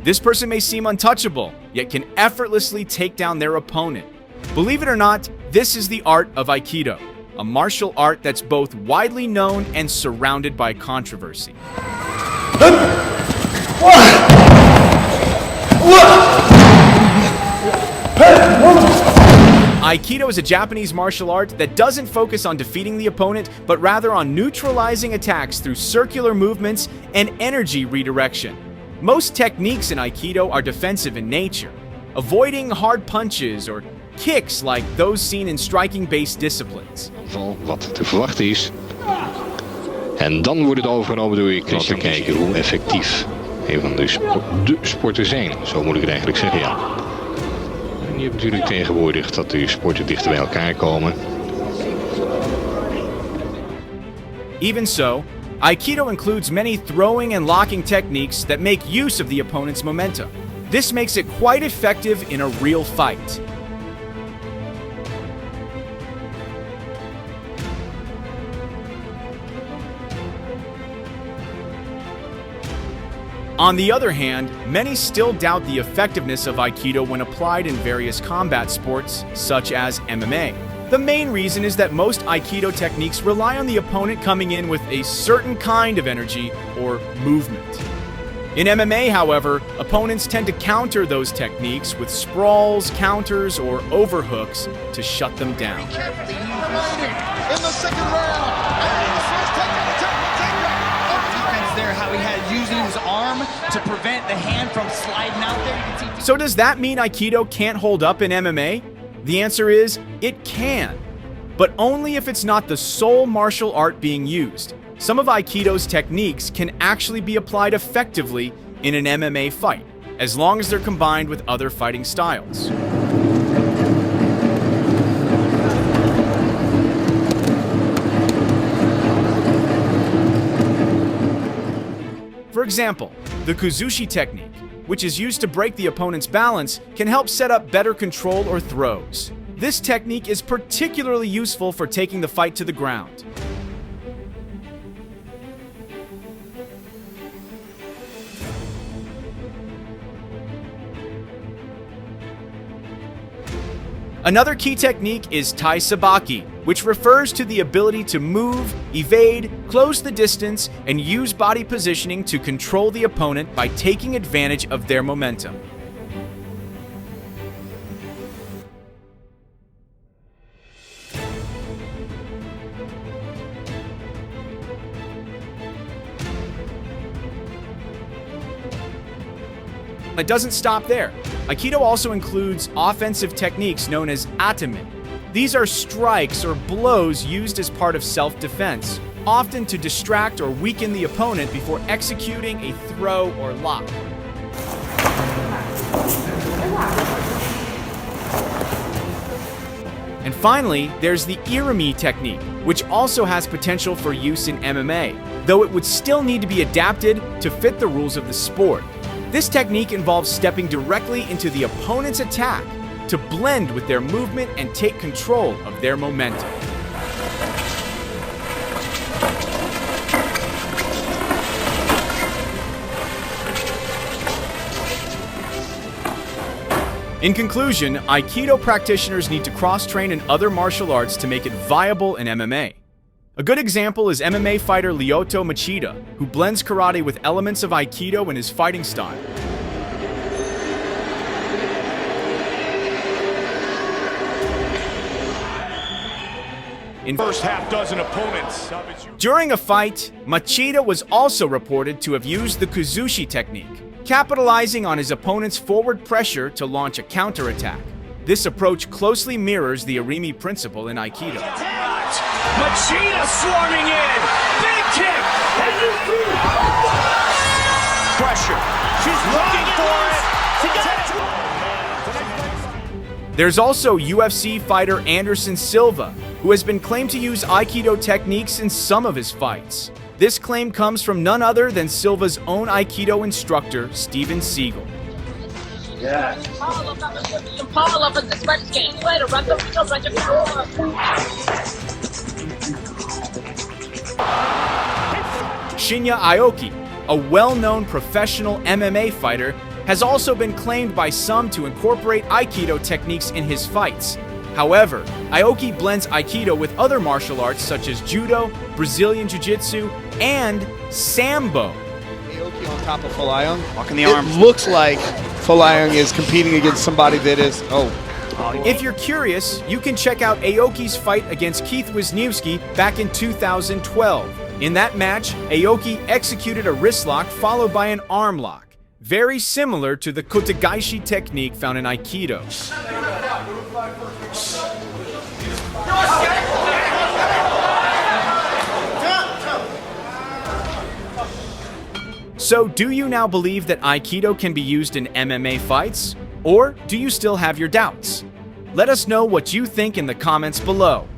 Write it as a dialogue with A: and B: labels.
A: This person may seem untouchable, yet can effortlessly take down their opponent. Believe it or not, this is the art of Aikido, a martial art that's both widely known and surrounded by controversy. Aikido is a Japanese martial art that doesn't focus on defeating the opponent, but rather on neutralizing attacks through circular movements and energy redirection. Most techniques in Aikido are defensive in nature, avoiding hard punches or kicks like those seen in striking-based disciplines.
B: Wat te verwachten is. En dan wordt het overgenomen door je klas te kijken hoe effectief een van de sporten zijn. Zo moet ik het eigenlijk zeggen, ja. En je hebt natuurlijk tegenwoordig dat de sporten dichter bij elkaar komen.
A: Even so, Aikido includes many throwing and locking techniques that make use of the opponent's momentum. This makes it quite effective in a real fight. On the other hand, many still doubt the effectiveness of Aikido when applied in various combat sports, such as MMA. The main reason is that most Aikido techniques rely on the opponent coming in with a certain kind of energy or movement. In MMA, however, opponents tend to counter those techniques with sprawls, counters, or overhooks to shut them down.
C: In the second round, there, how he had using his arm to prevent the hand from sliding out there. You can see.
A: So does that mean Aikido can't hold up in MMA? The answer is, it can, but only if it's not the sole martial art being used. Some of Aikido's techniques can actually be applied effectively in an MMA fight, as long as they're combined with other fighting styles. For example, the Kuzushi technique, which is used to break the opponent's balance, can help set up better control or throws. This technique is particularly useful for taking the fight to the ground. Another key technique is Tai Sabaki, which refers to the ability to move, evade, close the distance, and use body positioning to control the opponent by taking advantage of their momentum. It doesn't stop there. Aikido also includes offensive techniques known as atame. These are strikes or blows used as part of self-defense, often to distract or weaken the opponent before executing a throw or lock. And finally, there's the irimi technique, which also has potential for use in MMA, though it would still need to be adapted to fit the rules of the sport. This technique involves stepping directly into the opponent's attack to blend with their movement and take control of their momentum. In conclusion, Aikido practitioners need to cross-train in other martial arts to make it viable in MMA. A good example is MMA fighter Lyoto Machida, who blends karate with elements of Aikido in his fighting style. In
D: first half dozen opponents.
A: During a fight, Machida was also reported to have used the Kuzushi technique, capitalizing on his opponent's forward pressure to launch a counterattack. This approach closely mirrors the irimi principle in Aikido.
D: Machida swarming in! Big kick! Pressure. She's looking for it!
A: There's also UFC fighter Anderson Silva, who has been claimed to use Aikido techniques in some of his fights. This claim comes from none other than Silva's own Aikido instructor, Steven Siegel. Shinya Aoki, a well-known professional MMA fighter, has also been claimed by some to incorporate Aikido techniques in his fights. However, Aoki blends Aikido with other martial arts such as Judo, Brazilian Jiu-Jitsu, and Sambo.
E: Aoki on top of Folayong.
D: Walking the arms.
E: It looks like Folayong is competing against somebody that is,
A: If you're curious, you can check out Aoki's fight against Keith Wisniewski back in 2012. In that match, Aoki executed a wrist lock followed by an arm lock, very similar to the kotegaishi technique found in Aikido. So, do you now believe that Aikido can be used in MMA fights? Or do you still have your doubts? Let us know what you think in the comments below.